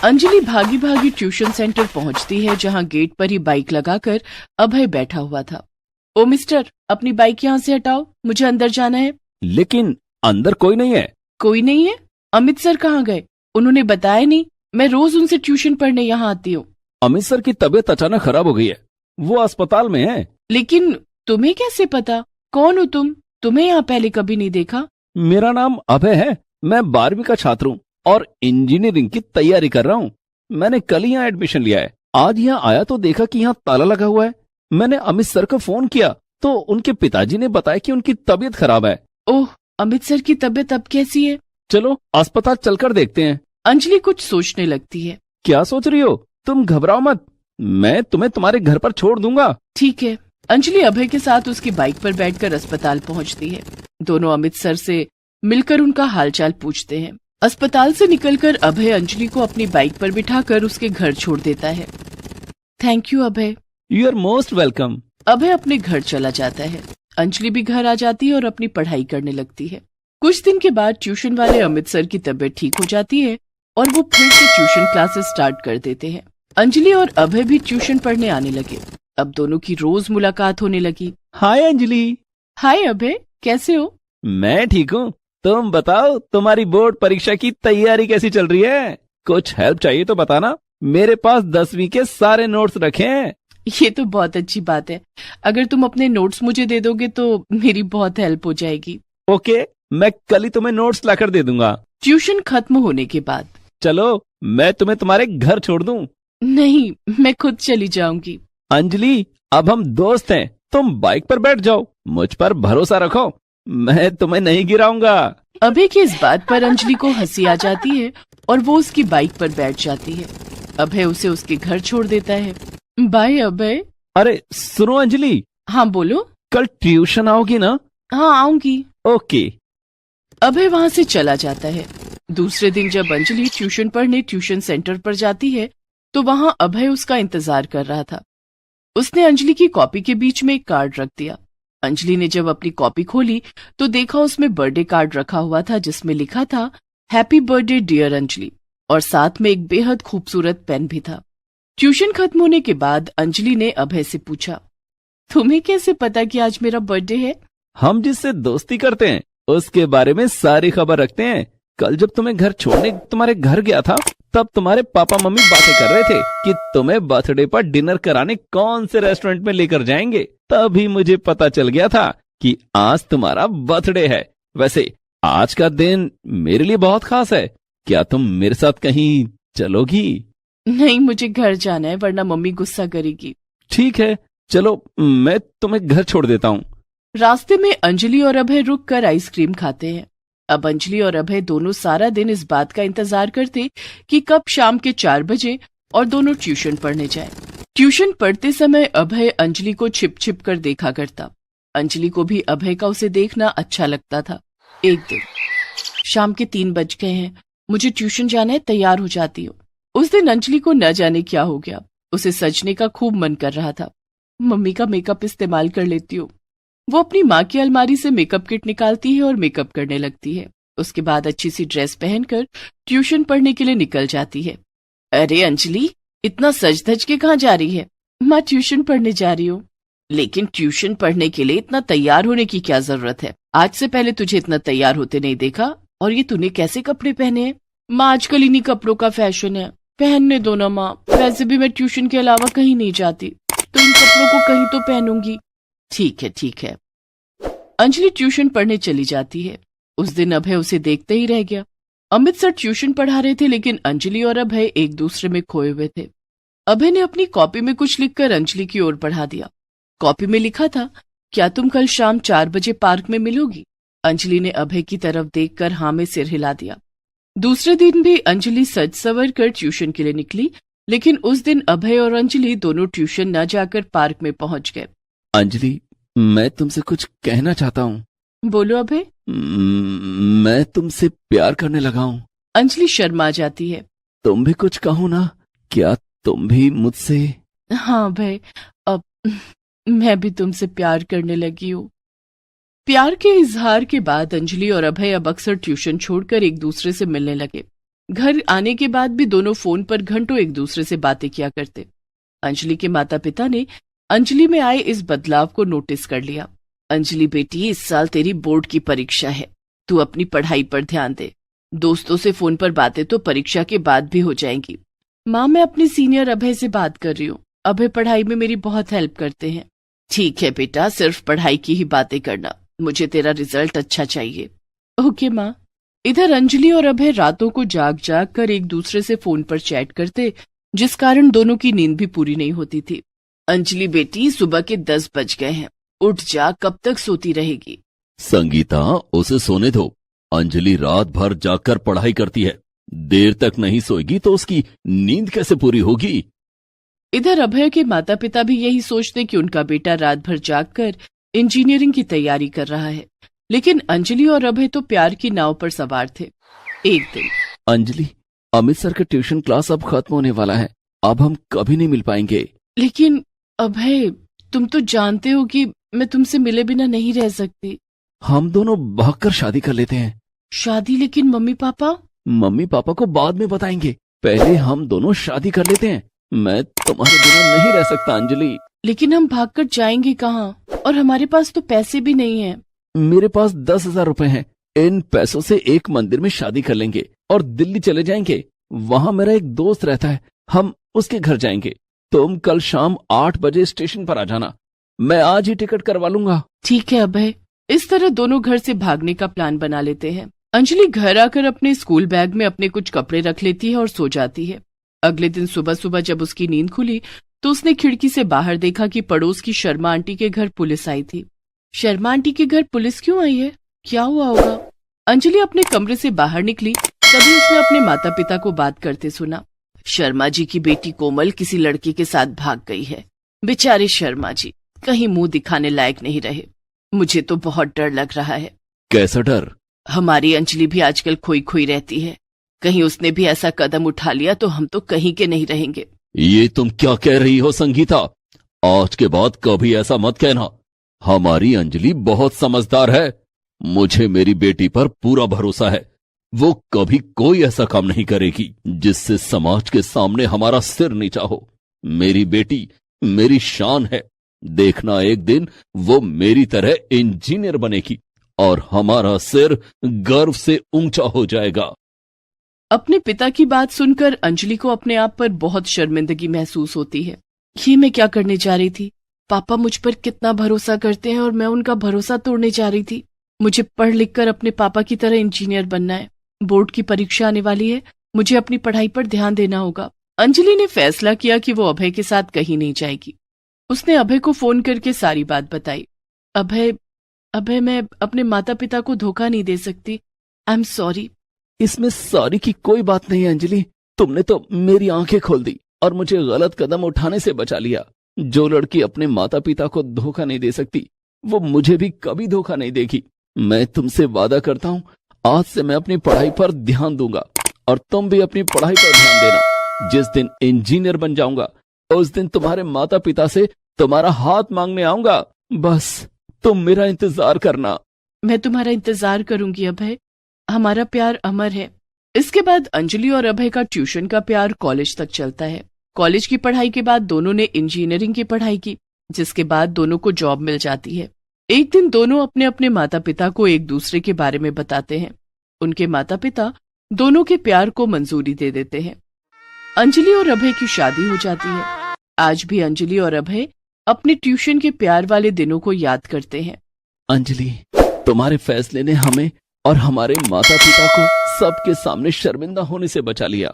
अंजलि भागी भागी tuition centre पहुंचती है, जहां गेट पर ही बाइक लगाकर अभय बैठा हुआ था। ओ मिस्टर, अपनी बाइक यहाँ से हटाओ, मुझे अंदर जाना है। लेकिन अंदर कोई नहीं है। कोई नहीं है? अमित सर कहाँ गए? उन्होंने बताया नहीं। मैं रोज उनसे ट्यूशन पढ़ने यहाँ आती हूँ। अमित सर की तबीयत अचानक खराब हो गई है, वो अस्पताल में है। लेकिन तुम्हें कैसे पता? कौन हो तुम? तुम्हें यहाँ पहले कभी नहीं देखा। मेरा नाम अभय है, मैं 12वीं का छात्र हूँ और इंजीनियरिंग की तैयारी कर रहा हूँ। मैंने कल यहाँ एडमिशन लिया है। आज यहाँ आया तो देखा कि यहाँ ताला लगा हुआ है। मैंने अमित सर को फोन किया तो उनके पिताजी ने बताया कि उनकी तबीयत खराब है। ओह, अमित सर की तबीयत अब कैसी है? चलो अस्पताल चलकर देखते हैं। अंजलि कुछ सोचने लगती है। क्या सोच रही हो? तुम घबराओ मत, मैं तुम्हें तुम्हारे घर पर छोड़ दूंगा। ठीक है। अंजलि अभय के साथ उसकी बाइक पर बैठकर अस्पताल पहुंचती है। दोनों अमित सर से मिलकर उनका हालचाल पूछते हैं। अस्पताल से निकलकर अभय अंजलि को अपनी बाइक पर बिठाकर उसके घर छोड़ देता है। Thank you Abhay. You are most welcome. Abhay अपने घर चला जाता है। अंजलि भी घर आ जाती है और अपनी पढ़ाई करने लगती है। कुछ दिन के बाद ट्यूशन वाले अमित सर की तबीयत ठीक हो जाती है और वो फिर से ट्यूशन क्लासेस स्टार्ट कर देते हैं। अंजलि और अभय भी ट्यूशन पढ़ने आने लगे। अब दोनों की रोज मुलाकात होने लगी। हाय अंजलि। हाय अभय, कैसे हो? मैं ठीक हूँ, तुम बताओ तुम्हारी बोर्ड परीक्षा की तैयारी कैसी चल रही है? कुछ हेल्प चाहिए तो बताना, मेरे पास 10वीं के सारे नोट्स रखे हैं। ये तो बहुत अच्छी बात है। अगर तुम अपने नोट्स मुझे दे दोगे तो मेरी बहुत हेल्प हो जाएगी। ओके, मैं कल ही तुम्हें नोट्स लाकर दे दूंगा। ट्यूशन खत्म होने के बाद चलो मैं तुम्हें तुम्हारे घर छोड़ दूं। नहीं, मैं खुद चली जाऊंगी। अंजलि, अब हम दोस्त हैं, तुम बाइक पर बैठ जाओ, मुझ पर भरोसा रखो, मैं तुम्हें नहीं गिराऊंगा। अभय की इस बात पर अंजलि को हंसी आ जाती है और वो उसकी बाइक पर बैठ जाती है। अभय उसे उसके घर छोड़ देता है। बाय अभय। अरे सुनो अंजलि। हाँ बोलो। कल ट्यूशन आओगी ना? हाँ आऊंगी। ओके। अभय वहाँ से चला जाता है। दूसरे दिन जब अंजलि ट्यूशन पढ़ने ट्यूशन सेंटर पर जाती है तो वहाँ अभय उसका इंतजार कर रहा था। उसने अंजलि की कॉपी के बीच में एक कार्ड रख दिया। अंजलि ने जब अपनी कॉपी खोली तो देखा उसमें बर्थडे कार्ड रखा हुआ था, जिसमें लिखा था हैप्पी बर्थडे डियर अंजलि, और साथ में एक बेहद खूबसूरत पेन भी था। ट्यूशन खत्म होने के बाद अंजलि ने अभय से पूछा, तुम्हें कैसे पता कि आज मेरा बर्थडे है? हम जिससे दोस्ती करते हैं उसके बारे में सारी खबर रखते हैं। कल जब तुम्हें घर छोड़ने तुम्हारे घर गया था तब तुम्हारे पापा मम्मी बातें कर रहे थे कि तुम्हें बर्थडे पर डिनर कराने कौन से रेस्टोरेंट में लेकर जाएंगे। तभी मुझे पता चल गया था कि आज तुम्हारा बर्थडे है। वैसे आज का दिन मेरे लिए बहुत खास है, क्या तुम मेरे साथ कहीं चलोगी? नहीं, मुझे घर जाना है वरना मम्मी गुस्सा करेगी। ठीक है, चलो मैं तुम्हें घर छोड़ देता हूँ। रास्ते में अंजलि और अभय रुक कर आइसक्रीम खाते हैं। अब अंजलि और अभय दोनों सारा दिन इस बात का इंतजार करते कि कब शाम के 4 बजे और दोनों ट्यूशन पढ़ने जाएं। ट्यूशन पढ़ते समय अभय अंजलि को छिप छिप कर देखा करता। अंजलि को भी अभय का उसे देखना अच्छा लगता था। एक दिन शाम के 3 बज गए हैं, मुझे ट्यूशन जाना है, तैयार हो जाती हूँ। उस दिन अंजलि को न जाने क्या हो गया, उसे सजने का खूब मन कर रहा था। मम्मी का मेकअप इस्तेमाल कर लेती हूँ। वो अपनी माँ की अलमारी से मेकअप किट निकालती है और मेकअप करने लगती है। उसके बाद अच्छी सी ड्रेस पहनकर ट्यूशन पढ़ने के लिए निकल जाती है। अरे अंजलि, इतना सज धज के कहाँ जा रही है? माँ, ट्यूशन पढ़ने जा रही हूँ। लेकिन ट्यूशन पढ़ने के लिए इतना तैयार होने की क्या जरूरत है? आज से पहले तुझे इतना तैयार होते नहीं देखा। और ये तूने कैसे कपड़े पहने हैं? माँ, आजकल इन्हीं कपड़ों का फैशन है, पहनने दो ना माँ। वैसे भी मैं ट्यूशन के अलावा कहीं नहीं जाती, तो इन कपड़ों को कहीं तो पहनूंगी। ठीक है ठीक है। अंजलि ट्यूशन पढ़ने चली जाती है। उस दिन अभय उसे देखते ही रह गया। अमित सर ट्यूशन पढ़ा रहे थे, लेकिन अंजलि और अभय एक दूसरे में खोए हुए थे। अभय ने अपनी कॉपी में कुछ लिखकर अंजलि की ओर बढ़ा दिया। कॉपी में लिखा था, क्या तुम कल शाम 4 बजे पार्क में मिलोगी? अंजलि ने अभय की तरफ देखकर हाँ में सिर हिला दिया। दूसरे दिन भी अंजलि सज सवर कर ट्यूशन के लिए निकली, लेकिन उस दिन अभय और अंजलि दोनों ट्यूशन न जाकर पार्क में पहुंच गए। अंजलि, मैं तुमसे कुछ कहना चाहता हूँ। बोलो अभय। मैं तुमसे प्यार करने लगा हूँ। अंजलि शर्मा जाती है। तुम भी कुछ कहो ना, क्या तुम भी मुझसे? हाँ अभय, अब मैं भी तुमसे प्यार करने लगी हूँ। प्यार के इजहार के बाद अंजलि और अभय अब अक्सर ट्यूशन छोड़कर एक दूसरे से मिलने लगे। घर आने के बाद भी दोनों फोन पर घंटों एक दूसरे से बातें किया करते। अंजलि के माता पिता ने अंजलि में आए इस बदलाव को नोटिस कर लिया। अंजलि बेटी, इस साल तेरी बोर्ड की परीक्षा है, तू अपनी पढ़ाई पर ध्यान दे। दोस्तों से फोन पर बातें तो परीक्षा के बाद भी हो जाएंगी। माँ, मैं अपनी सीनियर अभय से बात कर रही हूँ। अभय पढ़ाई में मेरी बहुत हेल्प करते हैं। ठीक है बेटा, सिर्फ पढ़ाई की ही बातें करना, मुझे तेरा रिजल्ट अच्छा चाहिए। ओके माँ। इधर अंजलि और अभय रातों को जाग जाग कर एक दूसरे से फोन पर चैट करते, जिस कारण दोनों की नींद भी पूरी नहीं होती थी। अंजलि बेटी, सुबह के 10 बज गए हैं, उठ जा, कब तक सोती रहेगी? संगीता, उसे सोने दो। अंजलि रात भर जागकर पढ़ाई करती है, देर तक नहीं सोएगी तो उसकी नींद कैसे पूरी होगी? इधर अभय के माता पिता भी यही सोचते कि उनका बेटा रात भर जागकर इंजीनियरिंग की तैयारी कर रहा है, लेकिन अंजलि और अभय तो प्यार की नाव पर सवार थे। एक दिन, अंजलि, अमित सर का ट्यूशन क्लास अब खत्म होने वाला है, अब हम कभी नहीं मिल पाएंगे। लेकिन अभय, तुम तो जानते हो कि मैं तुमसे मिले बिना नहीं रह सकती। हम दोनों भागकर शादी कर लेते हैं। शादी? लेकिन मम्मी पापा? मम्मी पापा को बाद में बताएंगे, पहले हम दोनों शादी कर लेते हैं। मैं तुम्हारे बिना नहीं रह सकता अंजलि। लेकिन हम भागकर जाएंगे कहाँ? और हमारे पास तो पैसे भी नहीं हैं। मेरे पास 10,000 रुपए हैं। इन पैसों से एक मंदिर में शादी कर लेंगे और दिल्ली चले जाएंगे। वहां मेरा एक दोस्त रहता है, हम उसके घर जाएंगे। तुम कल शाम 8 बजे स्टेशन पर आ जाना, मैं आज ही टिकट करवा लूंगा। ठीक है अभय। इस तरह दोनों घर से भागने का प्लान बना लेते हैं। अंजलि घर आकर अपने स्कूल बैग में अपने कुछ कपड़े रख लेती है और सो जाती है। अगले दिन सुबह सुबह जब उसकी नींद खुली तो उसने खिड़की से बाहर देखा कि पड़ोस की शर्मा आंटी के घर पुलिस आई थी। शर्मा आंटी के घर पुलिस क्यों आई है? क्या हुआ होगा? अंजलि अपने कमरे से बाहर निकली, तभी उसने अपने माता पिता को बात करते सुना। शर्मा जी की बेटी कोमल किसी लड़के के साथ भाग गई है। बेचारे शर्मा जी कहीं मुंह दिखाने लायक नहीं रहे। मुझे तो बहुत डर लग रहा है। कैसा डर? हमारी अंजलि भी आजकल खोई खोई रहती है, कहीं उसने भी ऐसा कदम उठा लिया तो हम तो कहीं के नहीं रहेंगे। ये तुम क्या कह रही हो संगीता? आज के बाद कभी ऐसा मत कहना। हमारी अंजलि बहुत समझदार है, मुझे मेरी बेटी पर पूरा भरोसा है। वो कभी कोई ऐसा काम नहीं करेगी जिससे समाज के सामने हमारा सिर नीचा हो। मेरी बेटी मेरी शान है, देखना एक दिन वो मेरी तरह इंजीनियर बनेगी और हमारा सिर गर्व से ऊंचा हो जाएगा। अपने पिता की बात सुनकर अंजलि को अपने आप पर बहुत शर्मिंदगी महसूस होती है। ये मैं क्या करने जा रही थी? पापा मुझ पर कितना भरोसा करते हैं और मैं उनका भरोसा तोड़ने जा रही थी। मुझे पढ़ लिख कर अपने पापा की तरह इंजीनियर बनना है। बोर्ड की परीक्षा आने वाली है, मुझे अपनी पढ़ाई पर ध्यान देना होगा। अंजलि ने फैसला किया कि वो अभय के साथ कहीं नहीं जाएगी। उसने अभय को फोन करके सारी बात बताई। अभय, मैं अपने माता पिता को धोखा नहीं दे सकती। I am sorry. इसमें सॉरी की कोई बात नहीं है अंजलि, तुमने तो मेरी आंखें खोल दी और मुझे गलत कदम उठाने से बचा लिया। जो लड़की अपने माता पिता को धोखा नहीं दे सकती वो मुझे भी कभी धोखा नहीं देगी। मैं तुमसे वादा करता हूँ, आज से मैं अपनी पढ़ाई पर ध्यान दूंगा और तुम भी अपनी पढ़ाई पर ध्यान देना। जिस दिन इंजीनियर बन जाऊंगा उस दिन तुम्हारे माता पिता से तुम्हारा हाथ मांगने आऊंगा। बस तुम मेरा इंतजार करना। मैं तुम्हारा इंतजार करूंगी अभय, हमारा प्यार अमर है। इसके बाद अंजलि और अभय का ट्यूशन का प्यार कॉलेज तक चलता है। कॉलेज की पढ़ाई के बाद दोनों ने इंजीनियरिंग की पढ़ाई की, जिसके बाद दोनों को जॉब मिल जाती है। एक दिन दोनों अपने अपने माता पिता को एक दूसरे के बारे में बताते हैं। उनके माता पिता दोनों के प्यार को मंजूरी दे देते हैं। अंजलि और अभय की शादी हो जाती है। आज भी अंजलि और अभय अपने ट्यूशन के प्यार वाले दिनों को याद करते हैं। अंजलि, तुम्हारे फैसले ने हमें और हमारे माता पिता को सबके सामने शर्मिंदा होने से बचा लिया।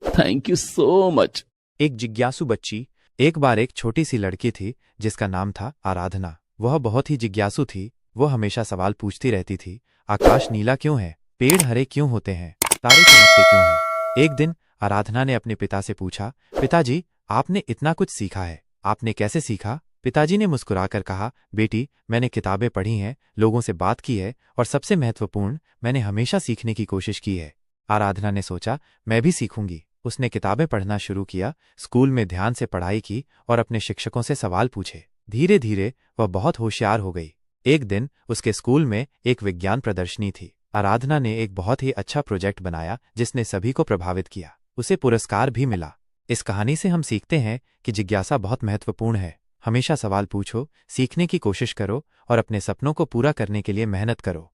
Thank you so much. एक जिज्ञासु बच्ची। एक बार एक छोटी सी लड़की थी जिसका नाम था आराधना। वह बहुत ही जिज्ञासु थी। वो हमेशा सवाल पूछती रहती थी, आकाश नीला क्यों है? पेड़ हरे क्यों होते हैं? तारे चमकते क्यों हैं? एक दिन आराधना ने अपने पिता से पूछा, पिताजी, आपने इतना कुछ सीखा है, आपने कैसे सीखा? पिताजी ने मुस्कुराकर कहा, बेटी, मैंने किताबें पढ़ी हैं, लोगों से बात की है और सबसे महत्वपूर्ण, मैंने हमेशा सीखने की कोशिश की है। आराधना ने सोचा, मैं भी सीखूंगी। उसने किताबें पढ़ना शुरू किया, स्कूल में ध्यान से पढ़ाई की और अपने शिक्षकों से सवाल पूछे। धीरे धीरे वह बहुत होशियार हो गई। एक दिन उसके स्कूल में एक विज्ञान प्रदर्शनी थी। आराधना ने एक बहुत ही अच्छा प्रोजेक्ट बनाया जिसने सभी को प्रभावित किया। उसे पुरस्कार भी मिला। इस कहानी से हम सीखते हैं कि जिज्ञासा बहुत महत्वपूर्ण है। हमेशा सवाल पूछो, सीखने की कोशिश करो और अपने सपनों को पूरा करने के लिए मेहनत करो।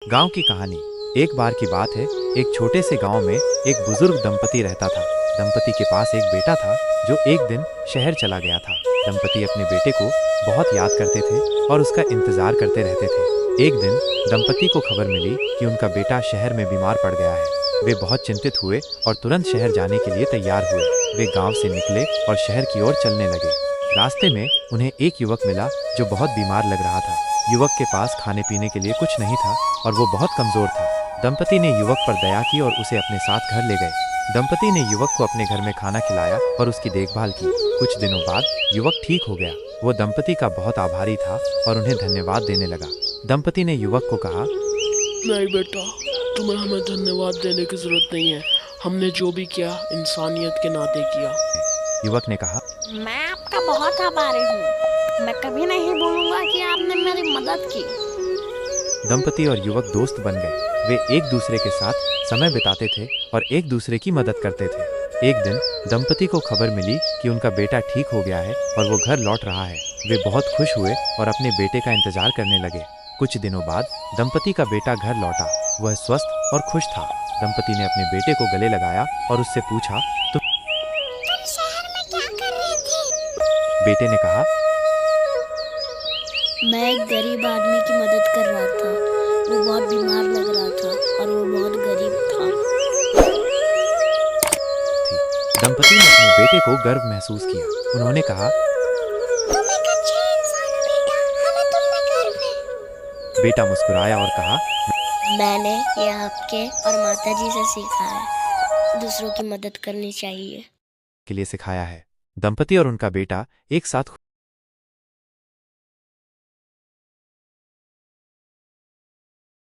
गांव की कहानी। एक बार की बात है, एक छोटे से गांव में एक बुजुर्ग दंपति रहता था। दंपति के पास एक बेटा था जो एक दिन शहर चला गया था। दंपति अपने बेटे को बहुत याद करते थे और उसका इंतजार करते रहते थे। एक दिन दंपति को खबर मिली कि उनका बेटा शहर में बीमार पड़ गया है। वे बहुत चिंतित हुए और तुरंत शहर जाने के लिए तैयार हुए। वे गांव से निकले और शहर की ओर चलने लगे। रास्ते में उन्हें एक युवक मिला जो बहुत बीमार लग रहा था। युवक के पास खाने पीने के लिए कुछ नहीं था और वो बहुत कमजोर था। दंपति ने युवक पर दया की और उसे अपने साथ घर ले गए। दंपति ने युवक को अपने घर में खाना खिलाया और उसकी देखभाल की। कुछ दिनों बाद युवक ठीक हो गया। वो दंपति का बहुत आभारी था और उन्हें धन्यवाद देने लगा। दंपति ने युवक को कहा, नहीं बेटा, तुम्हें हमें धन्यवाद देने की जरूरत नहीं है। हमने जो भी किया इंसानियत के नाते किया। युवक ने कहा, मैं आपका बहुत आभारी हूँ। मैं कभी नहीं भूलूंगा कि आपने मेरी मदद की। दंपति और युवक दोस्त बन गए। वे एक दूसरे के साथ समय बिताते थे और एक दूसरे की मदद करते थे। एक दिन दंपति को खबर मिली कि उनका बेटा ठीक हो गया है और वो घर लौट रहा है। वे बहुत खुश हुए और अपने बेटे का इंतजार करने लगे। कुछ दिनों बाद दंपति का बेटा घर लौटा। वह स्वस्थ और खुश था। दंपति ने अपने बेटे को गले लगाया और उससे पूछा, तुम शहर में क्या कर रही थी? बेटे ने कहा, मैं एक गरीब आदमी की मदद कर रहा था। वो बहुत बीमार लग रहा था और वो बहुत गरीब था। दंपति ने अपने बेटे को गर्व महसूस किया। उन्होंने कहा, तुम एक अच्छे इंसान हो बेटा, हमें तुम पे गर्व है। बेटा मुस्कुराया और कहा, मैंने ये आपके और माताजी से सीखा है। दूसरों की मदद करनी चाहिए। के लिए सिखाया है। दंपति और उनका बेटा एक साथ